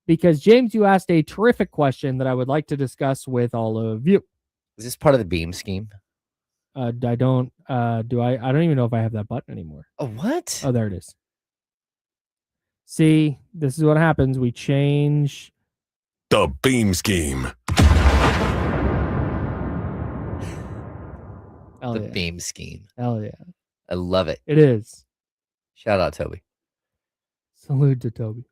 because James, you asked a terrific question that I would like to discuss with all of you. Is this part of the beam scheme? I don't I don't even know if I have that button anymore. Oh, what? Oh, there it is. See, this is what happens. We change the beam scheme. The beam scheme. Hell yeah. I love it. It is. Shout out, Toby. Salute to Toby.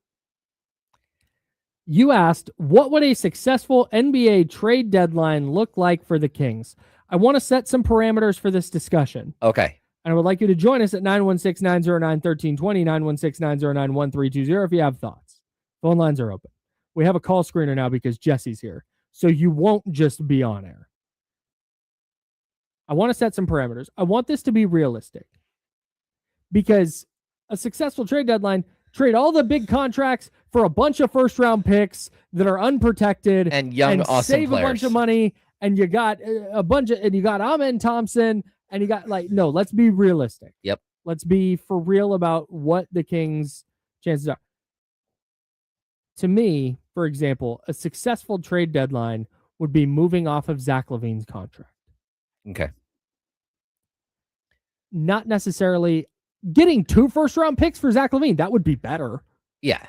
You asked, what would a successful NBA trade deadline look like for the Kings? I want to set some parameters for this discussion. Okay. And I would like you to join us at 916-909-1320, 916-909-1320 if you have thoughts. Phone lines are open. We have a call screener now because Jesse's here, so you won't just be on air. I want to set some parameters. I want this to be realistic because a successful trade deadline, trade all the big contracts for a bunch of first-round picks that are unprotected and young, and awesome save players. A bunch of money, and you got a bunch of, and you got Amen Thompson, and you got no. Let's be realistic. Yep. Let's be for real about what the Kings' chances are. To me, for example, a successful trade deadline would be moving off of Zach LaVine's contract. Okay. Not necessarily getting 2 first-round picks for Zach LaVine. That would be better. Yeah.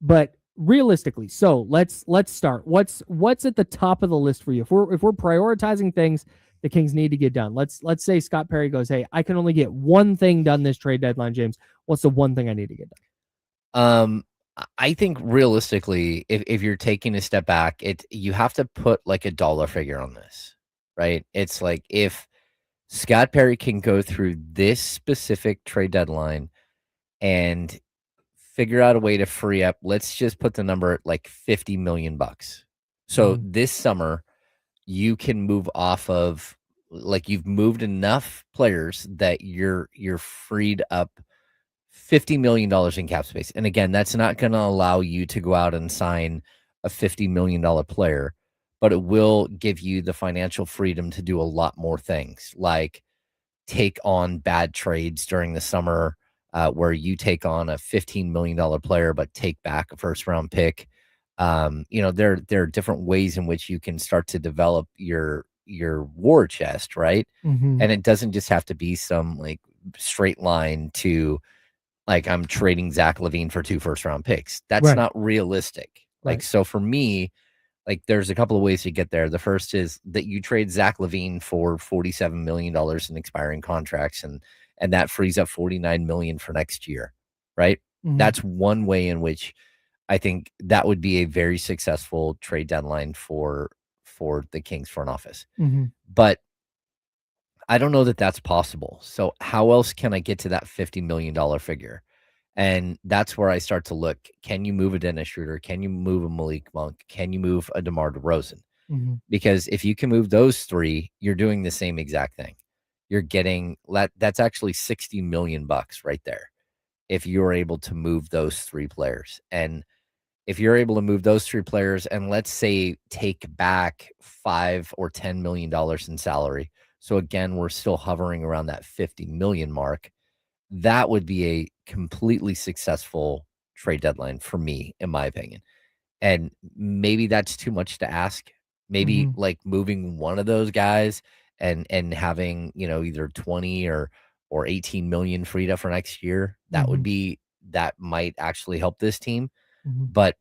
But realistically, so let's start. What's at the top of the list for you? If we're prioritizing things the Kings need to get done. Let's say Scott Perry goes, hey, I can only get one thing done this trade deadline, James. What's the one thing I need to get done? I think realistically, if you're taking a step back, you have to put like a dollar figure on this, right? It's like if Scott Perry can go through this specific trade deadline and figure out a way to free up, let's just put the number at like $50 million. So this summer, you can move off of, like, you've moved enough players that you're freed up $50 million in cap space. And again, that's not going to allow you to go out and sign a $50 million player, but it will give you the financial freedom to do a lot more things, like take on bad trades during the summer, where you take on a $15 million player, but take back a first-round pick. There are different ways in which you can start to develop your war chest, right? Mm-hmm. And it doesn't just have to be some like straight line to, like, I'm trading Zach LaVine for 2 first-round picks. That's not realistic. Right. Like, so for me, like, there's a couple of ways to get there. The first is that you trade Zach LaVine for $47 million in expiring contracts, and that frees up $49 million for next year, right? Mm-hmm. That's one way in which I think that would be a very successful trade deadline for the Kings front office. Mm-hmm. But I don't know that that's possible. So how else can I get to that $50 million figure? And that's where I start to look. Can you move a Dennis Schroeder? Can you move a Malik Monk? Can you move a DeMar DeRozan? Mm-hmm. Because if you can move those 3, you're doing the same exact thing. You're getting that's actually $60 million right there, if you're able to move those 3 players. And if you're able to move those 3 players, and let's say take back $5 or $10 million in salary, so again, we're still hovering around that 50 million mark. That would be a completely successful trade deadline for me, in my opinion. And maybe that's too much to ask. Maybe like moving one of those guys and having, either 20 or 18 million freed up for next year. That would be, that might actually help this team. But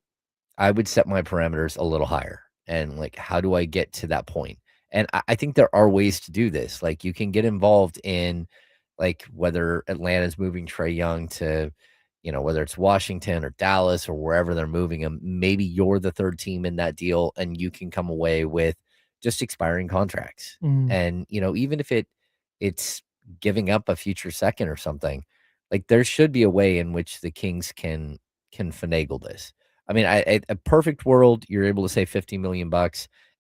I would set my parameters a little higher. And like, how do I get to that point? And I think there are ways to do this. Like, you can get involved in, like, whether Atlanta's moving Trae Young to, whether it's Washington or Dallas or wherever they're moving him, maybe you're the 3rd team in that deal and you can come away with just expiring contracts. And, even if it's giving up a future second or something, like, there should be a way in which the Kings can finagle this. I mean, a perfect world, you're able to save $50 million.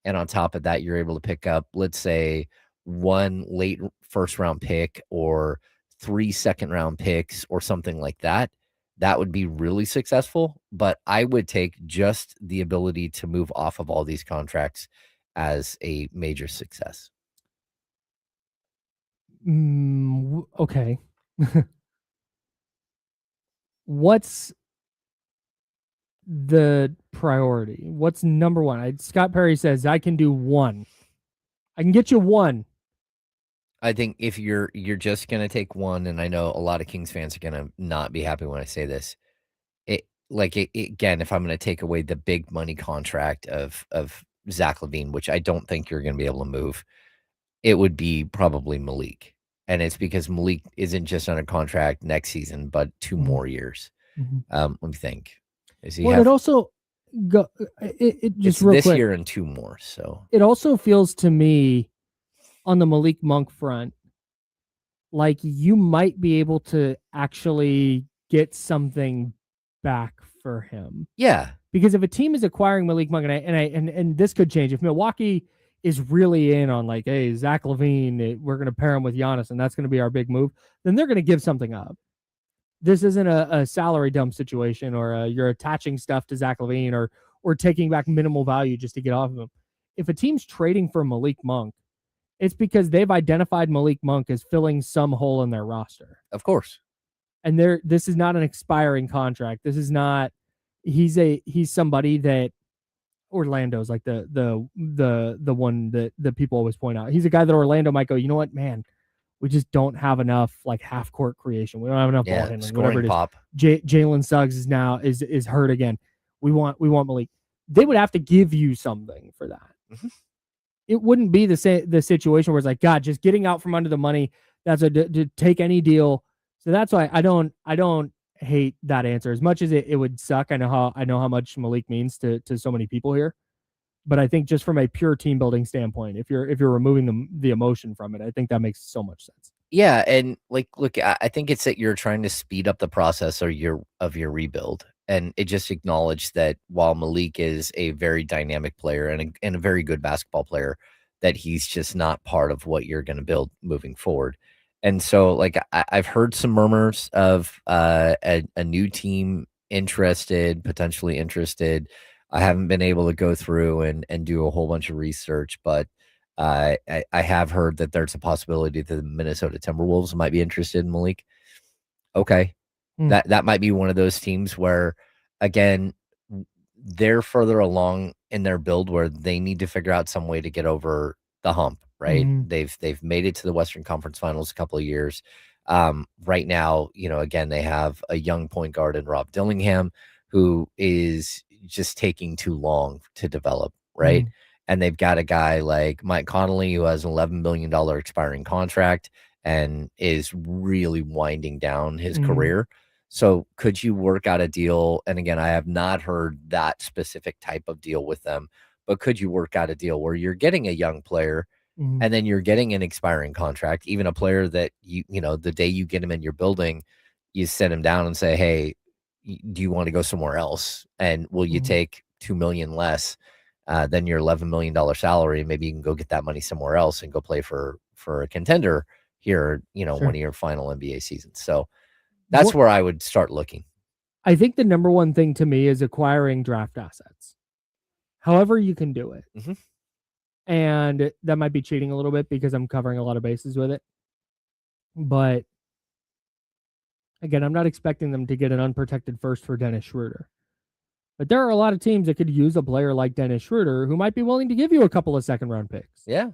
And on top of that, you're able to pick up, let's say, 1 late first-round pick or 3 second-round picks or something like that. That would be really successful. But I would take just the ability to move off of all these contracts as a major success. Okay. What's the priority? What's number one? Scott Perry says I can do one. I can get you one. I think if you're just gonna take one, and I know a lot of Kings fans are gonna not be happy when I say this. Again, if I'm gonna take away the big money contract of Zach LaVine, which I don't think you're gonna be able to move, it would be probably Malik. And it's because Malik isn't just under contract next season, but 2 more years. Let me think. It also it just it's real this quick, year and 2 more. So it also feels to me on the Malik Monk front like you might be able to actually get something back for him. yeah, Because if a team is acquiring Malik Monk, and this could change if Milwaukee is really in on like, hey, Zach LaVine, we're going to pair him with Giannis, and that's going to be our big move, then they're going to give something up. This isn't a salary dump situation, or you're attaching stuff to Zach LaVine, or taking back minimal value just to get off of him. If a team's trading for Malik Monk, it's because they've identified Malik Monk as filling some hole in their roster. of course. And this is not an expiring contract. This is not. He's somebody that Orlando's like the one that people always point out. He's a guy that Orlando might go, you know what, man, we just don't have enough like half court creation. We don't have enough ball handling. Scoring pop. Jalen Suggs is now is hurt again. We want Malik. They would have to give you something for that. Mm-hmm. It wouldn't be the situation where it's like, God, just getting out from under the money. That's to take any deal. So that's why I don't hate that answer as much as it would suck. I know how much Malik means to so many people here, but I think just from a pure team building standpoint, if you're removing the emotion from it, I think that makes so much sense. Yeah, and like, look, I think it's that you're trying to speed up the process of your rebuild, and it just acknowledged that while Malik is a very dynamic player and a very good basketball player, that he's just not part of what you're going to build moving forward. And so, like, I've heard some murmurs of a new team potentially interested. I haven't been able to go through and do a whole bunch of research, but I have heard that there's a possibility that the Minnesota Timberwolves might be interested in Malik. Okay. That might be one of those teams where, again, they're further along in their build where they need to figure out some way to get over the hump, right? They've made it to the Western Conference Finals a couple of years. Right now, again, they have a young point guard in Rob Dillingham who is just taking too long to develop, right? And they've got a guy like Mike Conley who has an $11 million expiring contract and is really winding down his career. So could you work out a deal? And again, I have not heard that specific type of deal with them, but could you work out a deal where you're getting a young player and then you're getting an expiring contract, even a player that the day you get him in your building, you sit him down and say, hey, do you want to go somewhere else? And will you take $2 million less than your $11 million salary? Maybe you can go get that money somewhere else and go play for a contender here, one of your final NBA seasons. So that's where I would start looking. I think the number one thing to me is acquiring draft assets. However you can do it. And that might be cheating a little bit because I'm covering a lot of bases with it. But again, I'm not expecting them to get an unprotected first for Dennis Schroeder. But there are a lot of teams that could use a player like Dennis Schroeder who might be willing to give you a couple of second-round picks. Yeah.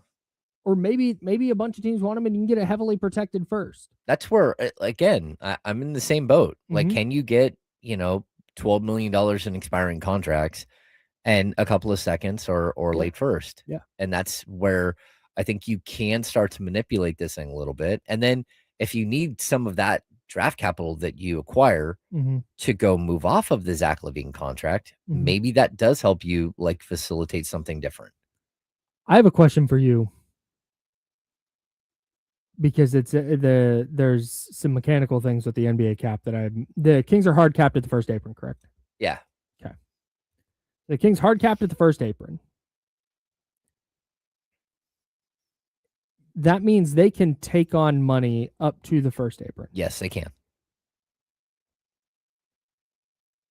Or maybe a bunch of teams want him and you can get a heavily protected first. That's where, again, I'm in the same boat. Like, can you get, $12 million in expiring contracts and a couple of seconds or late first? Yeah. And that's where I think you can start to manipulate this thing a little bit. And then if you need some of that draft capital that you acquire to go move off of the Zach LaVine contract, maybe that does help you like facilitate something different. I have a question for you. Because it's there's some mechanical things with the NBA cap that the Kings are hard capped at the first apron, correct? Yeah. Okay. The Kings hard capped at the first apron. That means they can take on money up to the first apron. Yes, they can.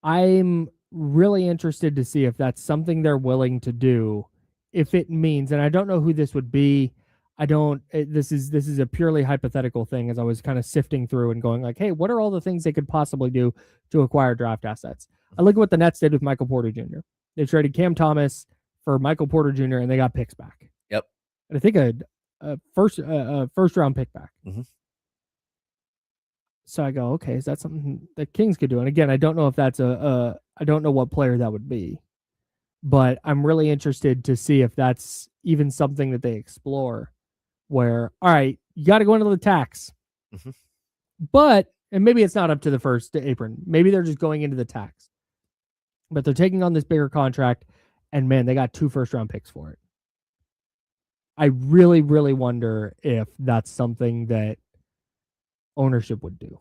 I'm really interested to see if that's something they're willing to do. If it means, and I don't know who this would be. This is a purely hypothetical thing as I was kind of sifting through and going like, hey, what are all the things they could possibly do to acquire draft assets? I look at what the Nets did with Michael Porter Jr. They traded Cam Thomas for Michael Porter Jr. and they got picks back. Yep. And I think a first round pick back. Mm-hmm. So I go, okay, is that something the Kings could do? And again, I don't know if that's I don't know what player that would be, but I'm really interested to see if that's even something that they explore. Where, all right, you got to go into the tax, but and maybe it's not up to the first apron. Maybe they're just going into the tax, but they're taking on this bigger contract, and man, they got 2 first-round picks for it. I really, really wonder if that's something that ownership would do.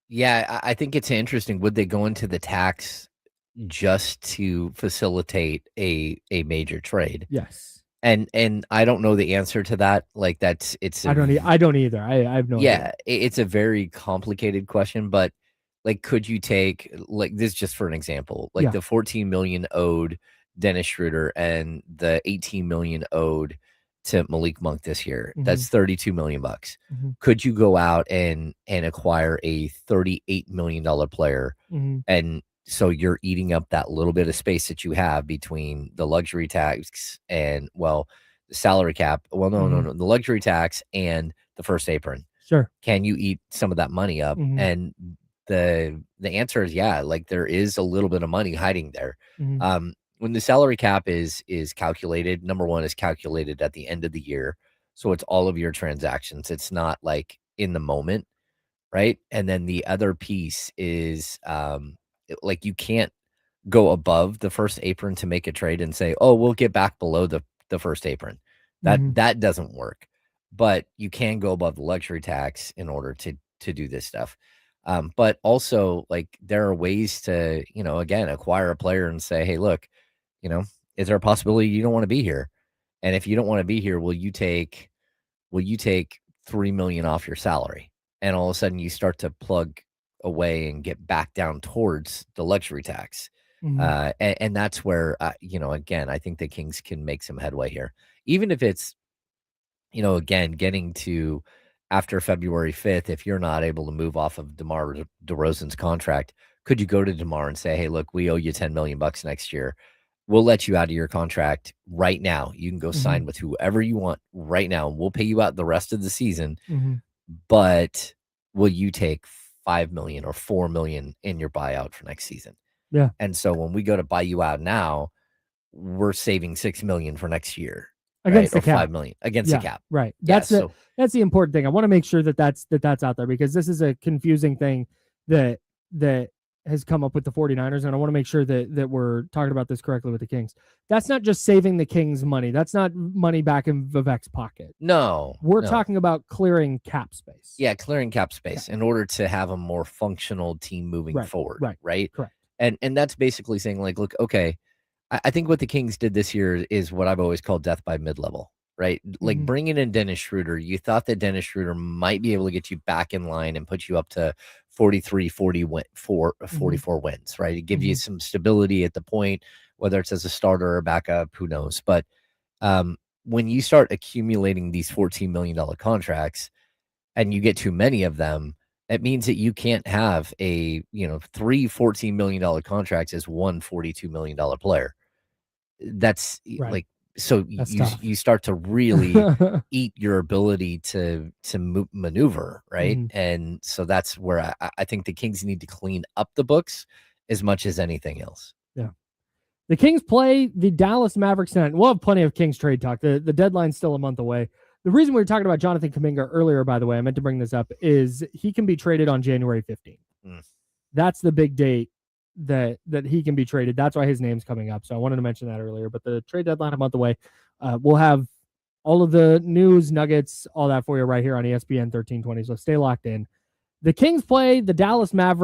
Yeah, I think it's interesting. Would they go into the tax just to facilitate a major trade? Yes. And I don't know the answer to that. Like I don't either. I have no idea. Yeah, it's a very complicated question, but like, could you take, like, this just for an example, like the 14 million owed Dennis Schroeder and the 18 million owed to Malik Monk this year? That's 32 million bucks. Could you go out and acquire a $38 million player? And so you're eating up that little bit of space that you have between the luxury tax and, well, the salary cap. Well, no, the luxury tax and the first apron. Sure. Can you eat some of that money up? And the answer is yeah. Like, there is a little bit of money hiding there. When the salary cap is calculated, number one, is calculated at the end of the year. So it's all of your transactions. It's not like in the moment, right? And then the other piece is like, you can't go above the first apron to make a trade and say, oh, we'll get back below the first apron. That doesn't work. But you can go above the luxury tax in order to do this stuff. But also, like, there are ways to, again, acquire a player and say, hey, look, is there a possibility you don't want to be here? And if you don't want to be here, will you take $3 million off your salary? And all of a sudden you start to plug away and get back down towards the luxury tax. And that's where, again, I think the Kings can make some headway here, even if it's, again, getting to after February 5th, if you're not able to move off of DeMar DeRozan's contract, could you go to DeMar and say, hey, look, we owe you $10 million next year. We'll let you out of your contract right now. You can go sign with whoever you want right now. We'll pay you out the rest of the season, but will you take $5 million or $4 million in your buyout for next season? Yeah. And so when we go to buy you out now, we're saving $6 million for next year against right? the cap. $5 million against the cap. Right. That's the important thing. I want to make sure that's out there, because this is a confusing thing that has come up with the 49ers, and I want to make sure that we're talking about this correctly with the Kings. That's not just saving the Kings money. That's not money back in Vivek's pocket. No. We're talking about clearing cap space. Yeah, clearing cap space in order to have a more functional team moving forward. Right. Correct. And that's basically saying, like, look, okay, I think what the Kings did this year is what I've always called death by mid-level, right? Like, bringing in Dennis Schroeder, you thought that Dennis Schroeder might be able to get you back in line and put you up to 44 wins, right? It gives you some stability at the point, whether it's as a starter or a backup, who knows? But when you start accumulating these $14 million contracts and you get too many of them, it means that you can't have a, 3 $14 million contracts as one $42 million player. That's like, so you start to really eat your ability to maneuver, right? And so that's where I think the Kings need to clean up the books as much as anything else. Yeah. The Kings play the Dallas Mavericks tonight. We'll have plenty of Kings trade talk. The deadline's still a month away. The reason we were talking about Jonathan Kuminga earlier, by the way, I meant to bring this up, is he can be traded on January 15th. That's the big date that he can be traded. That's why his name's coming up. So I wanted to mention that earlier, but the trade deadline a month away. We'll have all of the news, nuggets, all that for you right here on ESPN 1320. So stay locked in. The Kings play the Dallas Mavericks